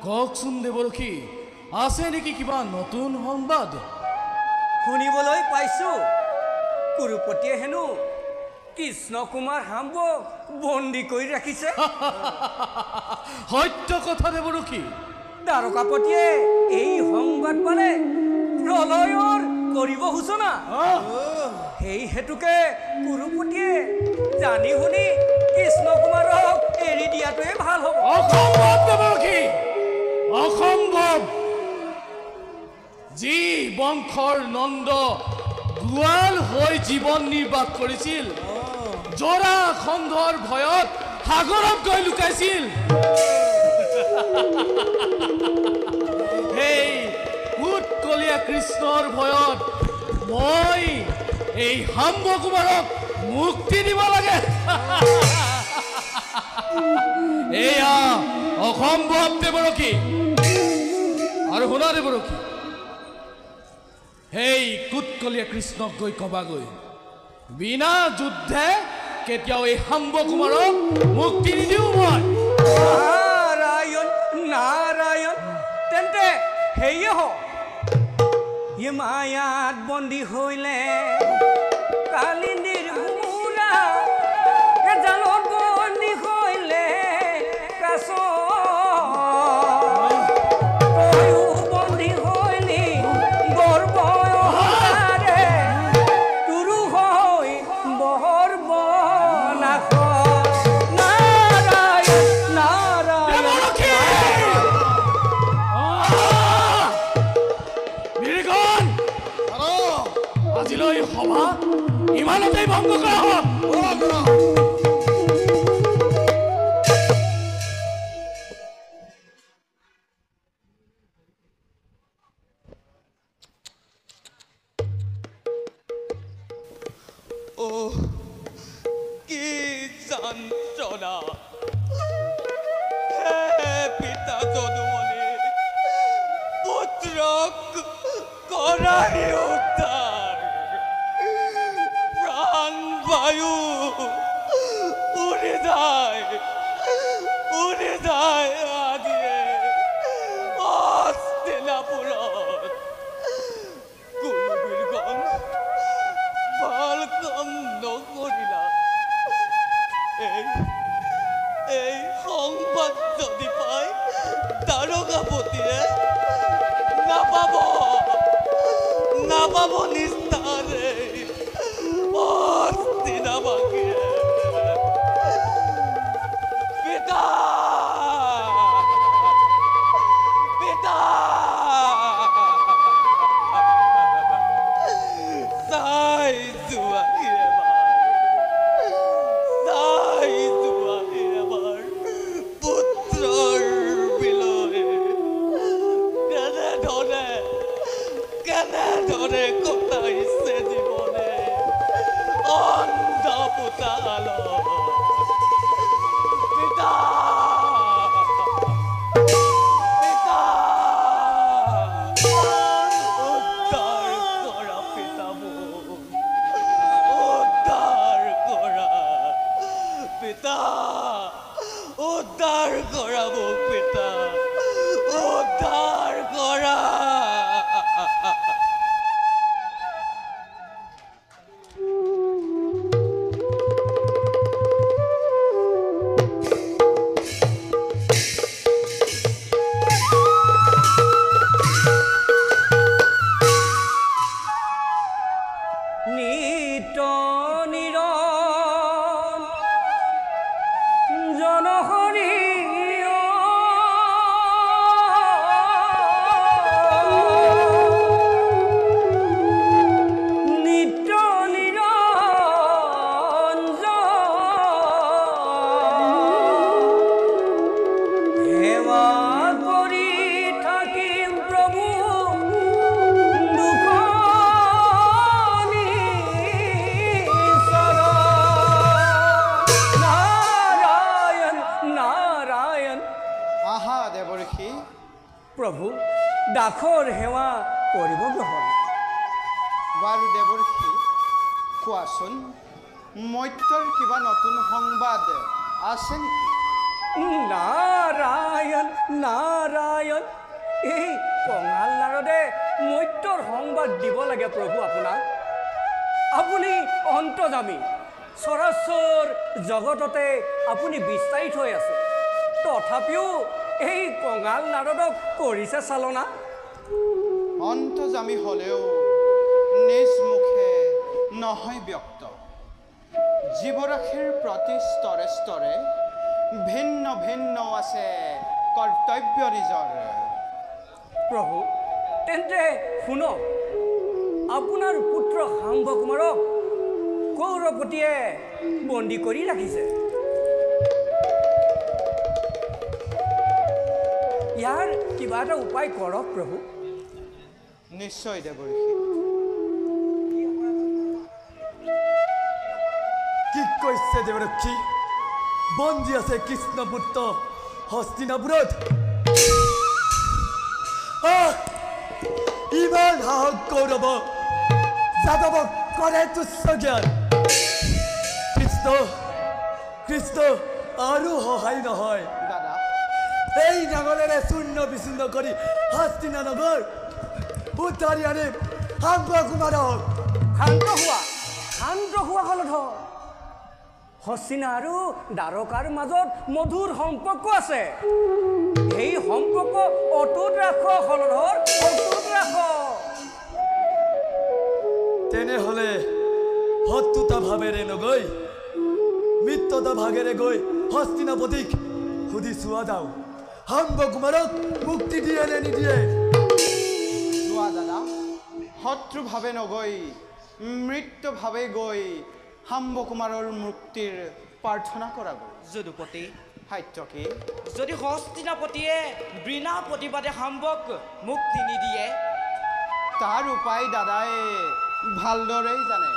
কওকচোন দেৱৰখী, আছে নেকি কিবা নতুন সংবাদ? শুনিবলৈ পাইছো কুৰুপতিয়ে হেনো কৃষ্ণ কুমাৰ হাম্বক বন্দী কৰি ৰাখিছে। সত্য কথা দেৱৰখী। দ্বাৰকাপতিয়ে এই সংবাদ পালে প্ৰলয়ৰ কৰিব সূচনা। সেই হেতুকে কুৰুপতিয়ে জানি শুনি কৃষ্ণ কুমাৰক এৰি দিয়াটোৱে ভাল হ'ব। অসম্ভৱ দেৱৰখী, অসম্ভৱ। যি বংশৰ নন্দ গোৱাল হৈ জীৱন নিৰ্বাহ কৰিছিল, জৰাসন্ধৰ ভয়ত সাগৰত গৈ লুকাইছিল, সেই কুটকলীয়া কৃষ্ণৰ ভয়ত মই এই হাম্ব কুমাৰক মুক্তি দিব লাগে। এয়া অসম্ভৱ দেৱৰখী। আৰু শুনা দেৱৰখী, সেই কুটকলীয়া কৃষ্ণক গৈ কবাগৈ, বিনা যুদ্ধে কেতিয়াও এই হাম্ব কুমাৰক মুক্তি নিদিওঁ মই। নাৰায়ণ নাৰায়ণ, তেন্তে সেয়ে হওক। ই মায়াত বন্দী হৈলে কালিন্দীৰ ঘোঁৰা, জালত বন্দী হৈলে কাছ, তয়ো বন্দী হৈলি গৰ্বৰে, তোৰো হৈ বহৰ্বনাশ। নাৰায়ণ নাৰায়ণ। আজিলৈ সভা ইমানতেই ভংগ কৰা হওক। কি যন্ত্ৰণা হে পিতা যদুমণি, পুত্ৰক কৰাই উদ্ধাৰ। প্ৰাণ বায়ু উৰি যায় আজিয়ে হস্তিনাপুৰত। কুৰুবীৰগণ ভাল কাম নকৰিলা। এই সংবাদ যদি পায় দ্বাৰকাপতিয়ে নাপাব নিস্তাৰে হস্তিনাবাসীয়ে। পিতা পিতা, চাই যোৱাহি এবাৰ পুত্ৰৰ বিলৈ কেনেধৰণে কটাইছে জীৱনে অন্ধ পুতাল। পিতা পিতা, উদ্ধাৰ কৰা পিতা, মোক উদ্ধাৰ কৰা পিতা, উদ্ধাৰ কৰা মোক পিতা, উদ্ধাৰ কৰা। নিত নিৰন জনহৰি নিত নিৰঞ্জন সেৱা কৰি থাকিম প্ৰভু দুখ প্ৰভু দাসৰ সেৱা কৰিব গ্ৰহণ। বাৰু দেৱৰ্ষি, কোৱাচোন মত্যৰ কিবা নতুন সংবাদ আছে নেকি? নাৰায়ণ নাৰায়ণ এই কঙাল নাৰদে মৃত্যুৰ সংবাদ দিব লাগে প্ৰভু আপোনাক। আপুনি অন্তৰ্যামী, চৰাচৰ জগততে আপুনি বিস্তাৰিত হৈ আছে, তথাপিও এই কঙাল নাৰদক কৰিছে চালনা। অন্তৰ্যামী হ'লেও নিজ মুখে নহয় ব্যক্ত। জীৱৰাশিৰ প্ৰতি স্তৰে স্তৰে ভিন্ন ভিন্ন আছে কৰ্তব্য নিজৰ। প্ৰভু তেন্তে শুনক, আপোনাৰ পুত্ৰ সাম্বকুমাৰক কৌৰপতিয়ে বন্দী কৰি ৰাখিছে। ইয়াৰ কিবা এটা উপায় কৰক প্ৰভু। নিশ্চয় দেৱৰ্ষি। কি কৈছে দেৱৰক্ষী? বন্দী আছে কৃষ্ণপুত্ৰ হস্তিনাপুৰত। ইমান সাহস কৌৰৱ যাদৱক কৰে তুচ্ছ জ্ঞান। কৃষ্ণ কৃষ্ণ আৰু সহায় নহয়। দাদা, এই নাঙলেৰে চূৰ্ণ বিচূৰ্ণ কৰি হস্তিনা নগৰ উদ্ধাৰি আনিম সাম্বকুমাৰক। শান্ত হোৱা হলধৰ। হস্তিনা আৰু দ্বাৰকাৰ মাজত মধুৰ সম্পৰ্ক আছে। এই সম্পৰ্ক অটুট ৰাখ হলধৰ, অটুট ৰাখ। তেনেহ'লে শত্ৰুতা ভাৱেৰে নগৈ মিত্ৰতা ভাগেৰে গৈ হস্তিনাপতিক সুধি চোৱা যাওঁ, সাম্বকুমাৰক মুক্তি দিয়ে নে নিদিয়ে। চোৱা দাদা, শত্ৰুভাৱে নগৈ মৃত্যুভাৱে গৈ সাম্বকুমাৰৰ মুক্তিৰ প্ৰাৰ্থনা কৰা গ'ল। যদুপতি, সাত্যকী, যদি হস্তিনাপতিয়ে বিনা প্ৰতিবাদে সাম্বক মুক্তি নিদিয়ে, তাৰ উপায় দাদাই ভালদৰেই জানে।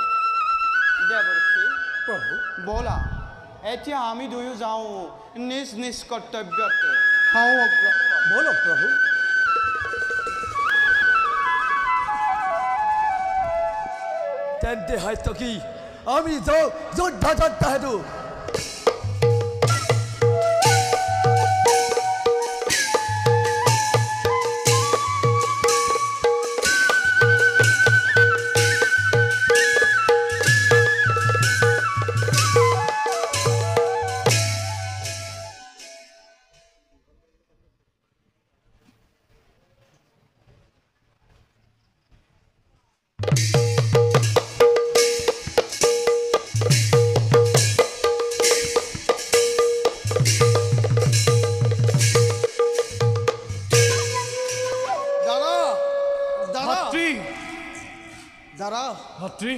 দেৱৰ্ষি, প্ৰভু ব'লা এতিয়া আমি দুয়ো যাওঁ নিজ নিজ কৰ্তব্যত হওঁ অগ্ৰসৰ। বলক প্ৰভু। তেন্তে সাত্যকী আমি যাওঁ যোদ্ধা যোদ্ধা হেতু। দাদা, ভাতৃ,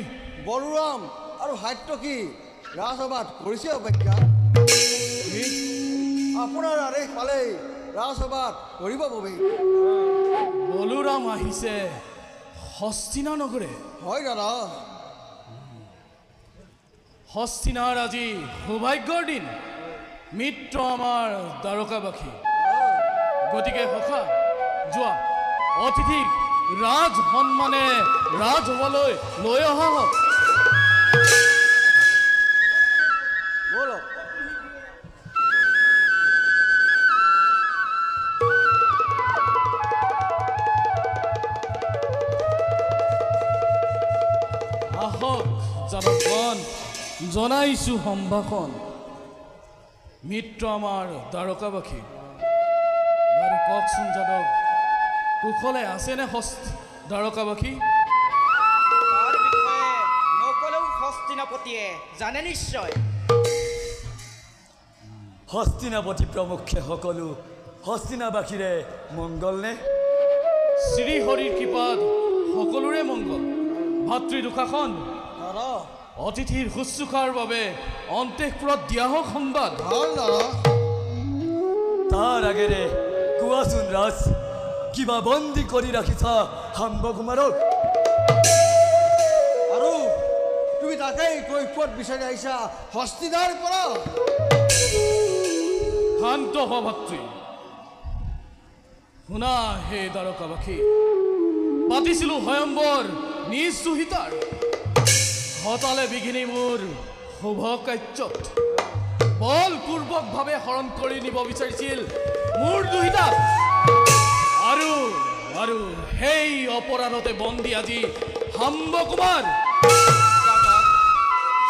বলোৰাম আৰু সাত্যকী ৰাজসভাত কৰিছে অপেক্ষা। আপোনাৰ আদেশ পালেই ৰাজসভাত কৰিব বাবে। বলোৰাম আহিছে হস্তিনা নগৰে। হয় দাদা। হস্তিনাৰ আজি সৌভাগ্যৰ দিন। মিত্ৰ আমাৰ দ্বাৰকাবাসী। গতিকে সখা যোৱা, অতিথিক ৰাজ সন্মানে ৰাজসভালৈ লৈ অহা হওক। বলক। আহক যাদৱগণ, জনাইছোঁ সম্ভাষণ। মিত্ৰ আমাৰ দ্বাৰকাবাসী। বাৰু কওকচোন যাদৱ, কুশলে আছেনে দ্বাৰকাবাসী? তাৰ বিষয়ে নকলেও হস্তিনাপতিয়ে জানে নিশ্চয়। হস্তিনাপতি প্ৰমুখে সকলো হস্তিনাবাসীৰে মংগল নে? শ্ৰীহৰিৰ কৃপাত সকলোৰে মংগল। ভাতৃ দুষাখন, দাদা, অতিথিৰ শুশ্ৰূষাৰ বাবে অন্তঃপুৰত দিয়া হওক সংবাদ। ভাল দাদা। তাৰ আগেৰে কোৱাচোন ৰাজ, কিবা বন্দী কৰি ৰাখিছা সাম্বকুমাৰক? আৰু তুমি তাকেই কৈফত বিচাৰি আহিছা হস্তিনাৰ পৰা? শান্ত হ ভাতৃ। শুনা হে দ্বাৰকাবাসী, পাতিছিলোঁ স্বয়ম্বৰ নিজ চুহিতাৰ। হতালে বিঘিনি মোৰ শুভ কাৰ্যত। বলপূৰ্বকভাৱে হৰণ কৰি নিব বিচাৰিছিল মোৰ দুহিতা আৰু সেই অপৰাধতে বন্দী আজি হাম্বকুমাৰ।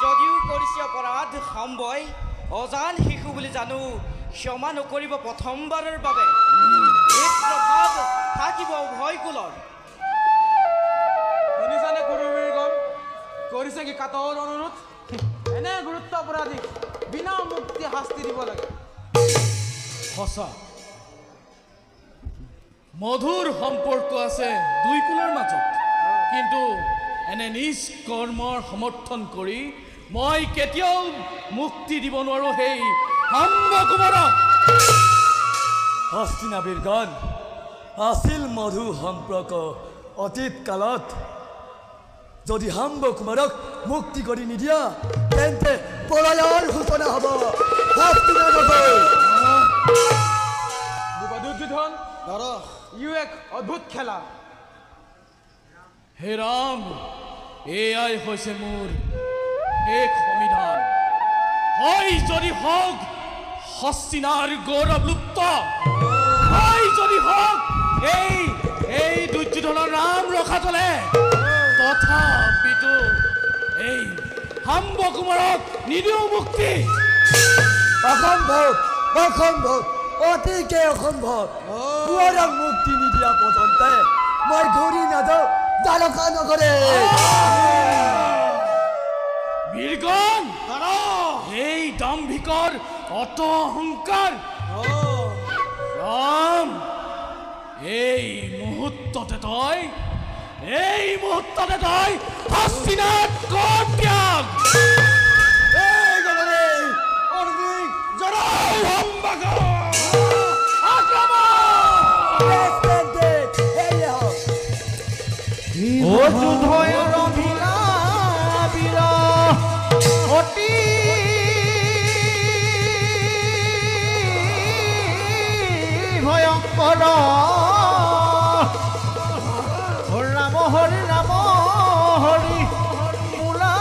যদিও কৰিছে অপৰাধ হাম্বই অজান শিশু বুলি জানো, ক্ষমা নকৰিব প্ৰথমবাৰৰ বাবে। এই প্ৰভাৱ থাকিব উভয় কুলৰ। শুনিছানে কুৰুবীৰগণ, কৰিছে কি কাটৰ অনুৰোধ? এনে গুৰুত্ব অপৰাধীক বিনা মুক্তি শাস্তি দিব লাগে। সঁচা, মধুৰ সম্পৰ্ক আছে দুই কুলৰ মাজত, কিন্তু এনে নিজ কৰ্মৰ সমৰ্থন কৰি মই কেতিয়াও মুক্তি দিব নোৱাৰো সেই হাম্বকুমাৰক। হস্তিনা বীৰগণ, আছিল মধু সম্পৰ্ক অতীত কালত। যদি হাম্বকুমাৰক মুক্তি কৰি নিদিয়া তেন্তে পলায়ৰ সূচনা হ'ব হস্তিনানগৰ। দুৰ্যোধন, ইও এক অদ্ভুত খেলা। হে ৰাম, এয়াই হৈছে মোৰ শেষ সমিধান। হয় যদি হওক হস্তিনাৰ গৌৰৱ লুপ্ত, হয় যদি হওক এই দুৰ্যোধনৰ নাম ৰখা তলে, তথাপিতো এই হাম্বকুমাৰক নিদিও মুক্তি। অসম্ভৱ, অসম্ভৱ, অতিকে অসম্ভৱ। কোঁৱৰক মুক্তি নিদিয়া পৰ্যন্ত মই ঘূৰি নাযাওঁ দ্বাৰকা নগৰে। বীৰগণ, এই দাম্ভিকৰ অত অহংকাৰ। ৰাম, এই মুহূৰ্ততে তই হস্তিনাত কত ত্যাগ। ভয়ঙ্কৰ ৰাম হৰি ৰাম হৰি মূলা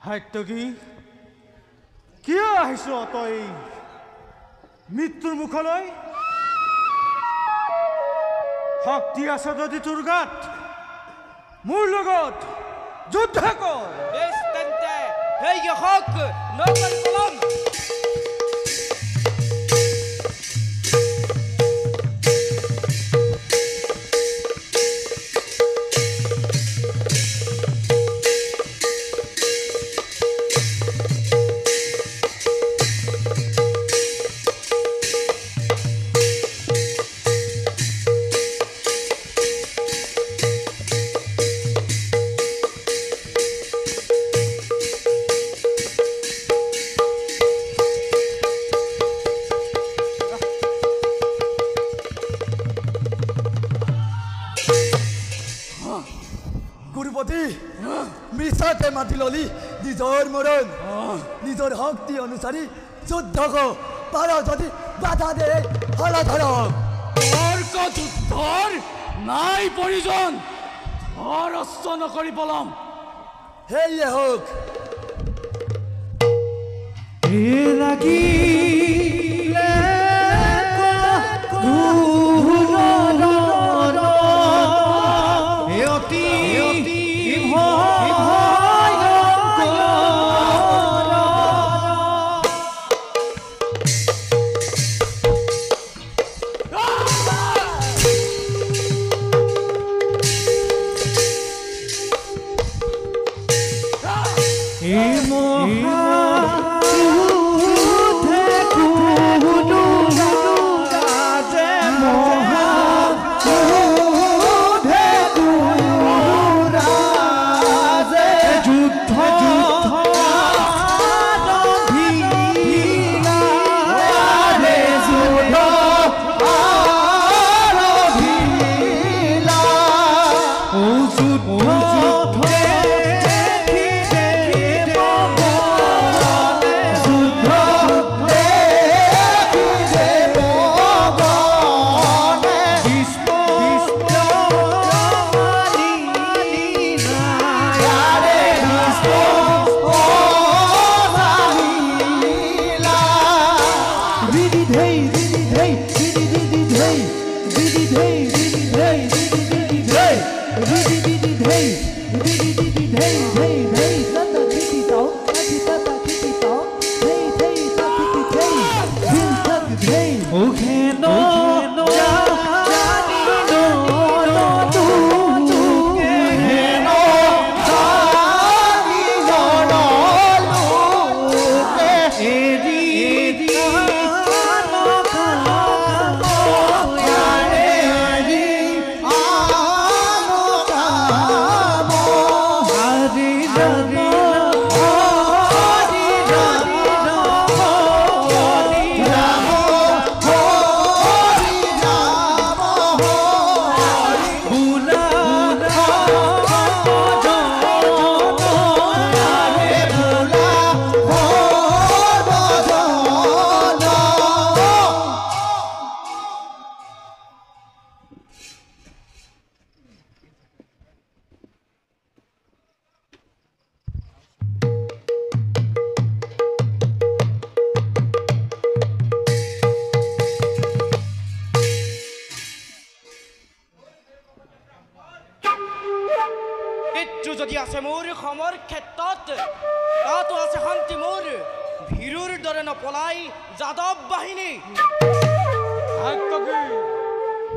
হাত্যকী, কিয় আহিছ তই মৃত্যুৰ মুখলৈ? শক্তি আছে যদি তোৰ গাত, মোৰ লগত যুদ্ধ কৰ। বেশ তেন্তে সেই হক নকল কলম। গুৰুপতি, মিছাতে মাতি ললি নিজৰ মৰণ। নিজৰ শক্তি অনুসাৰি যুদ্ধ পাৰ যদি বাধা দে হলা ধৰক। তৰ্ক যুদ্ধৰ নাই প্ৰয়োজন, অস্ত্ৰ নকৰি পলম। সেয়ে হওক। মহা মৃত্যু যদি আছে মোৰ সমৰ ক্ষেত্ৰত তাতো আছে শান্তি মোৰ ভীৰুৰ দৰে নপলাই যাদৱ বাহিনী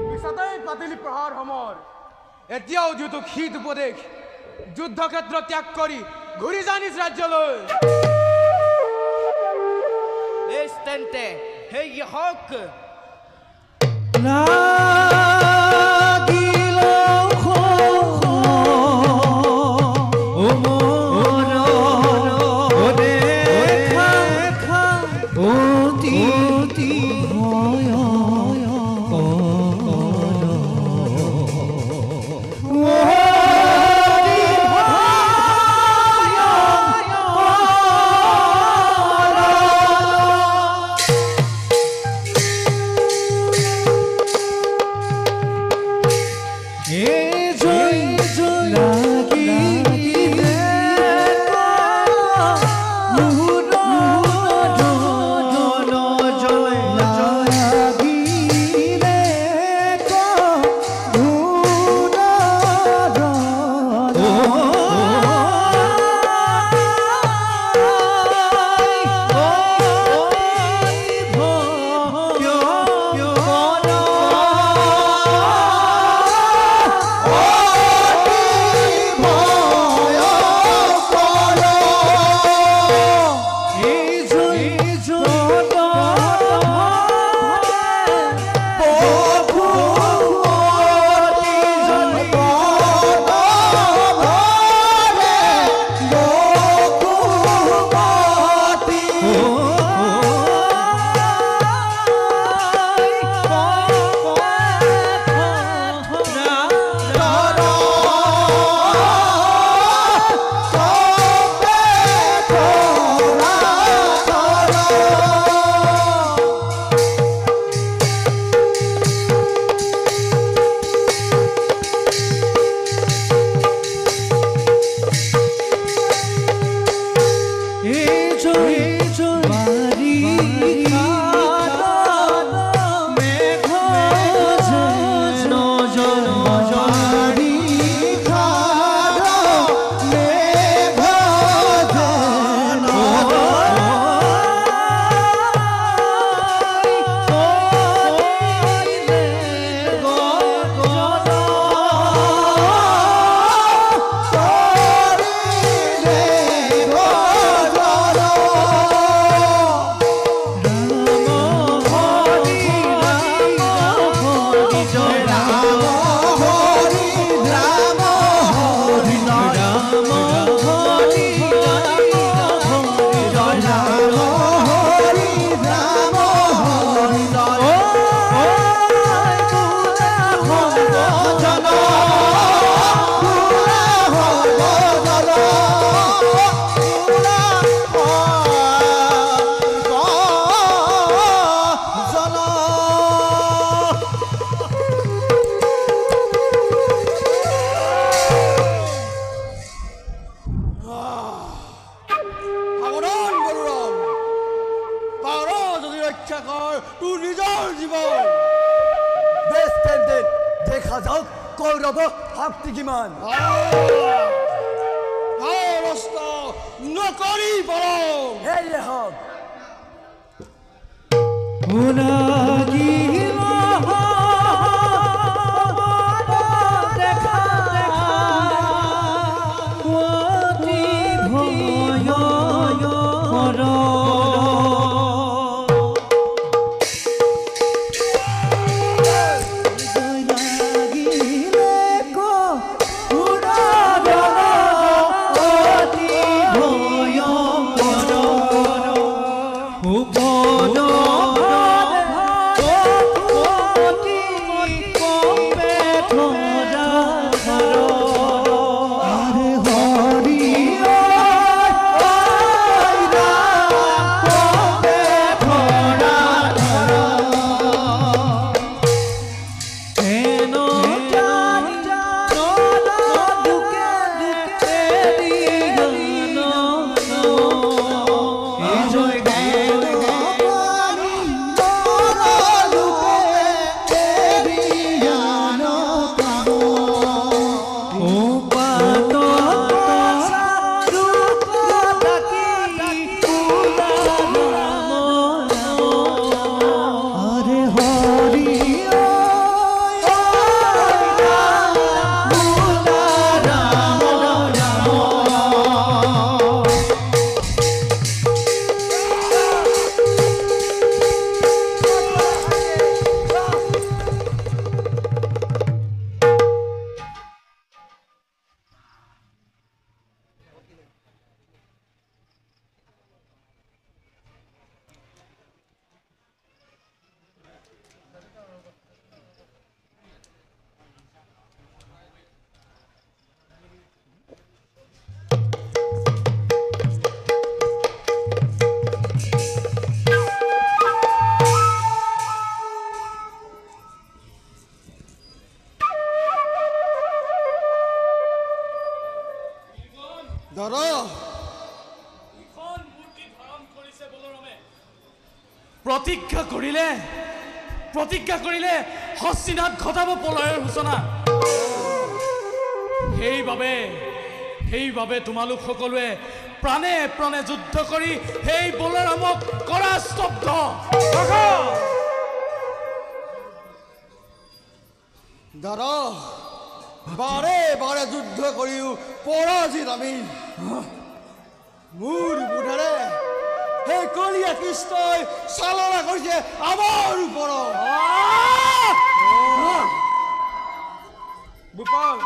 মিছাতেই পাতিলি প্ৰহাৰ সমৰ এতিয়াও যিটো শীত উপদেশ যুদ্ধক্ষেত্ৰ ত্যাগ কৰি ঘূৰি যা নিজ ৰাজ্যলৈ তেন্তে সেই হক দেখা যাওক কৌৰৱ শক্তি কিমান। নকৰি বৰং সেয়ে হওক প্ৰতিজ্ঞা কৰিলে হস্তিনাথ ঘটাব প্ৰলয়ৰ সূচনা। সেইবাবে তোমালোক সকলোৱে প্ৰাণে প্ৰাণে যুদ্ধ কৰি সেই বলৰামক কৰা স্তব্ধ। দাদা বাৰে বাৰে যুদ্ধ কৰিও পৰাজিত আমি। মোৰ বোধেৰে সেই কলীয়া কৃষ্ণই চালনা কৰিছে আমাৰ ওপৰত। গোপাল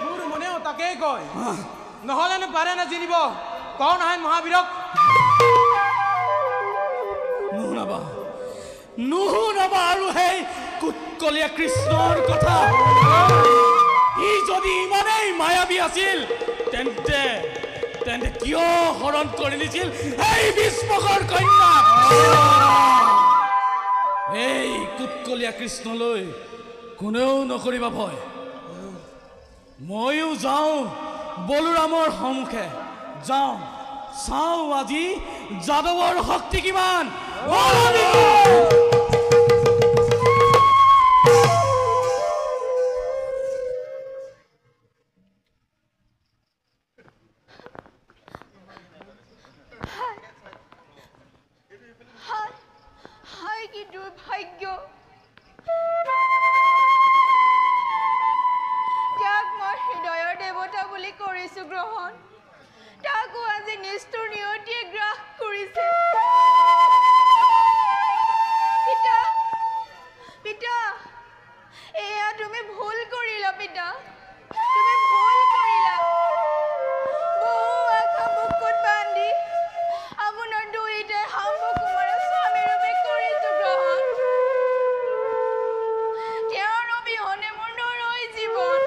মোৰ মনেও তাকেই কয়, নহ'লেনো পাৰে না জিনিব কওঁ নহয় মহাবীৰক। নুশুনাবা আৰু সেই কুৎকলীয়া কৃষ্ণৰ কথা। ই যদি ইমানেই মায়াবী আছিল তেন্তে কিয় হৰণ কৰি নিছিল এই বিস্মকৰ কন্যা? এই কুৎকলীয়া কৃষ্ণলৈ কোনেও নকৰিবা ভয়। ময়ো যাওঁ বলোৰামৰ সন্মুখে, যাওঁ চাওঁ আজি যাদৱৰ শক্তি কিমান। কি দুৰ্ভাগ্য, যাক মই হৃদয়ৰ দেৱতা বুলি কৰিছো গ্ৰহণ, তাকো আজি নিষ্ঠুৰ নিয়তিয়ে গ্ৰাস কৰিছে। পিতা পিতা এয়া তুমি ভুল কৰিলা। পিতা তুমি ভুল কৰিলা। বহু আশা বুকুত বান্ধি আপোনাৰ দুইটাই শাম্ব কুমাৰৰ স্বামী ৰূপে কৰিছো গ্ৰহণ। তেওঁৰ অবিহনে মোৰ নৰৈ জীৱন।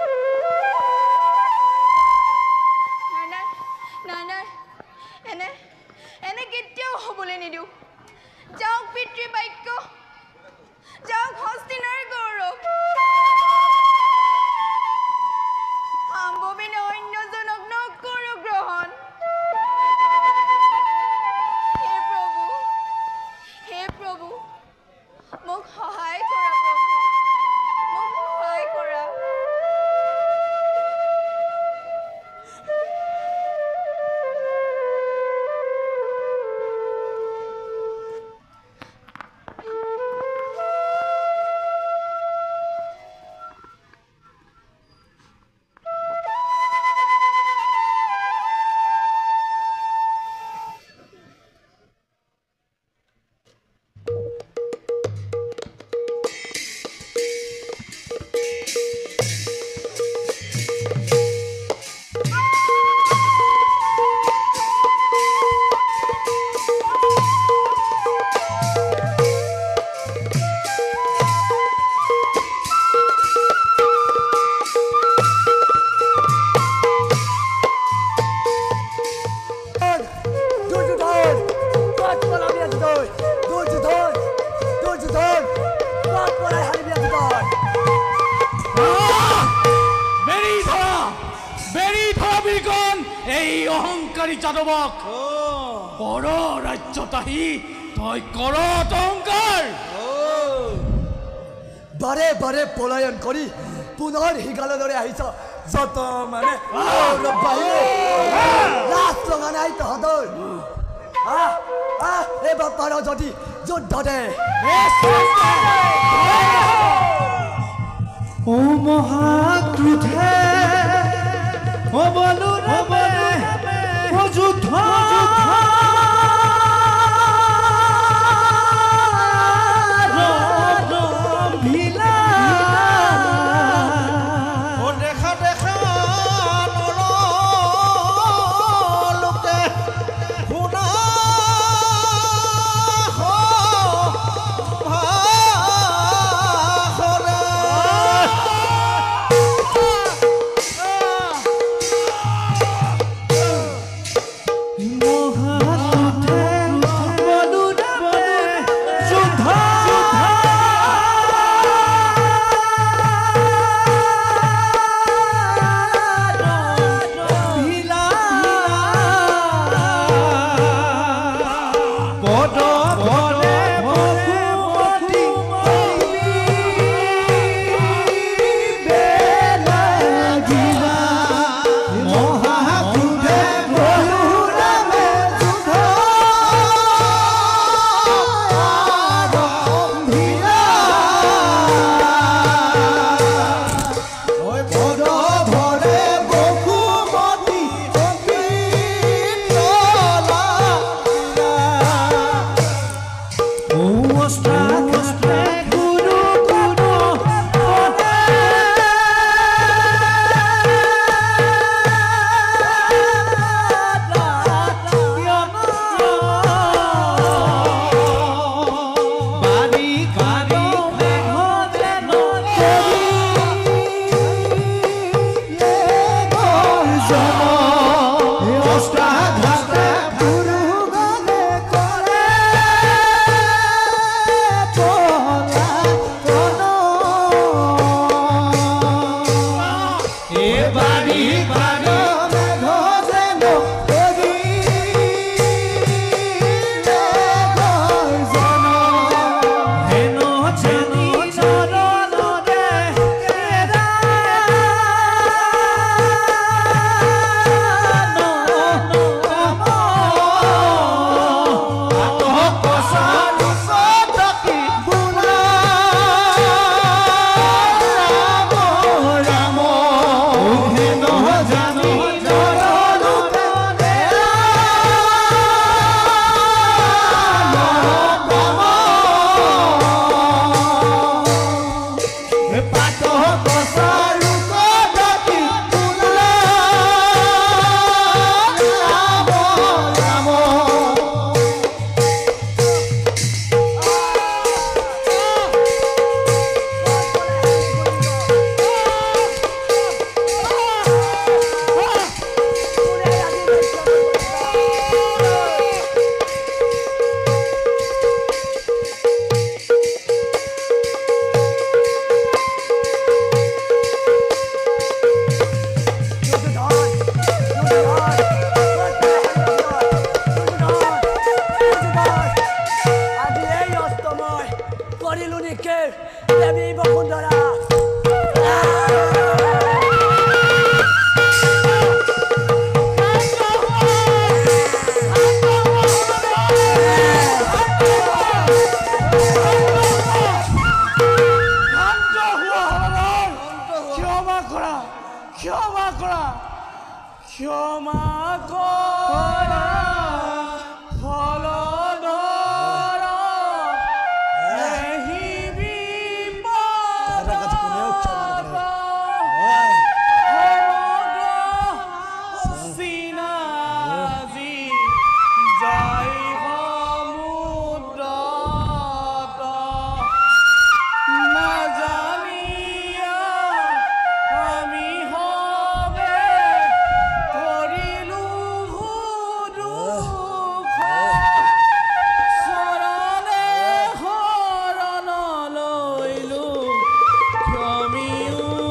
নাই এনে কেতিয়াও হ'বলৈ নিদিওঁ। যাওক পিতৃ বাক্য, যাওক হস্তিনাৰ গৌৰৱ। এই অহংকাৰী যাদৱক পৰ ৰাজ্যত আহি তই কৰত অহংকাৰ বাৰে বাৰে পলায়ন কৰি পুনৰ হিগালৰ দৰে আহিছ যত মানে লাজ লগা নাই তহঁতৰ এইবাৰ পাৰ যদি যুদ্ধ দে ও মহাক্ৰোধে অবলু যুদ্ধ Romeo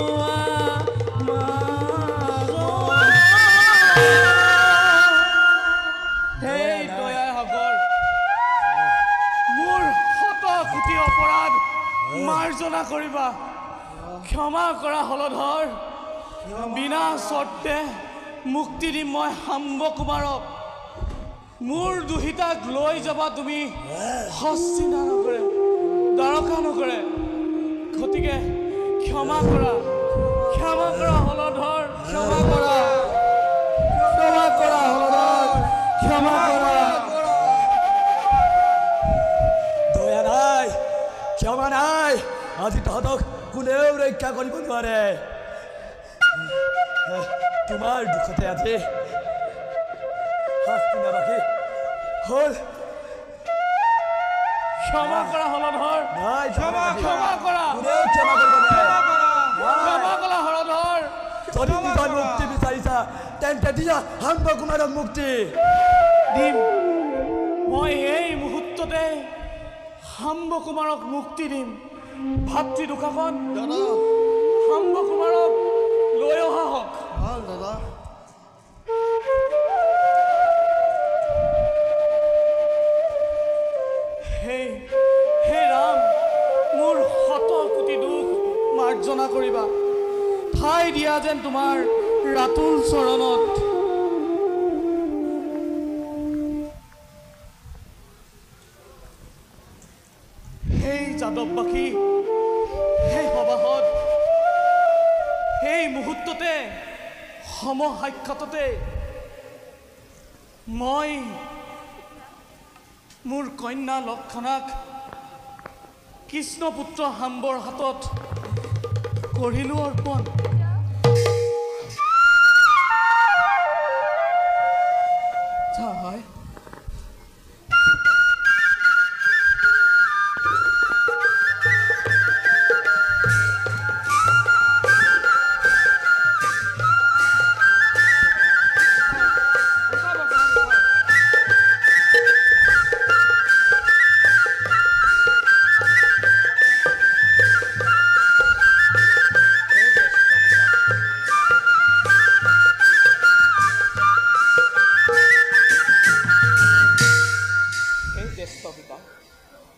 কৰা হলধৰ বিনা চৰ্তে মুক্তি দিম মই শাম্ব কুমাৰক মোৰ দুহিতাক লৈ যাবা তুমি হস্তিনা নগৰে দ্বাৰকা নগৰে গতিকে ক্ষমা কৰা হলধৰ ক্ষমা কৰা হলধৰ ক্ষমা কৰা দয়া নাই ক্ষমা নাই আজি তহঁতক কোনেও ৰক্ষা কৰিব নোৱাৰে তোমাৰ দুখতে আজি হস্তিনাবাসী হ'ল ক্ষমা কৰা হলধৰ নাই ক্ষমা কৰা কোনেও ক্ষমা কৰিব নোৱাৰে ক্ষমা কৰা হলধৰ যদি নিজৰ মুক্তি বিচাৰিছা তেন্তে দিয়া শাম্ব কুমাৰক মুক্তি দিম মই এই মুহূৰ্ততে শাম্ব কুমাৰক মুক্তি দিম ভাতৃ দুখাখন শাম্ব কুমাৰক লৈ অহা হওক হে ৰাম মোৰ শত কোটি দুখ মাৰ্জনা কৰিবা ঠাই দিয়া যেন তোমাৰ ৰাতুল চৰণত সেই যাদৱবাসী সেই সভাসদ সেই মুহূৰ্ততে সমসাক্ষাততে মই মোৰ কন্যা লক্ষণাক কৃষ্ণপুত্ৰ শাম্বৰ হাতত কৰিলোঁ অৰ্পণ হয়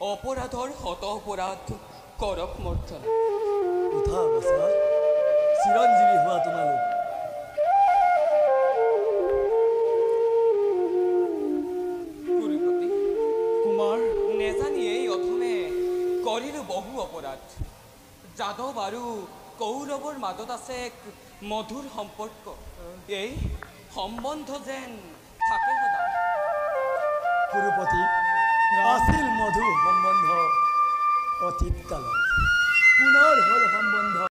অপৰাধৰ শত অপৰাধ কৰক মৰ্দন উঠা বছা চিৰঞ্জীৱী হোৱা তোমালোক গুৰুপতি কুমাৰ নেজানিয়েই অথমে কৰিলোঁ বহু অপৰাধ যাদৱ আৰু কৌৰৱৰ মাজত আছে এক মধুৰ সম্পৰ্ক এই সম্বন্ধ যেন থাকে সদায় গুৰুপতি আছিল মধুৰ সম্বন্ধ অতীত কালত পুনৰ হ'ল সম্বন্ধ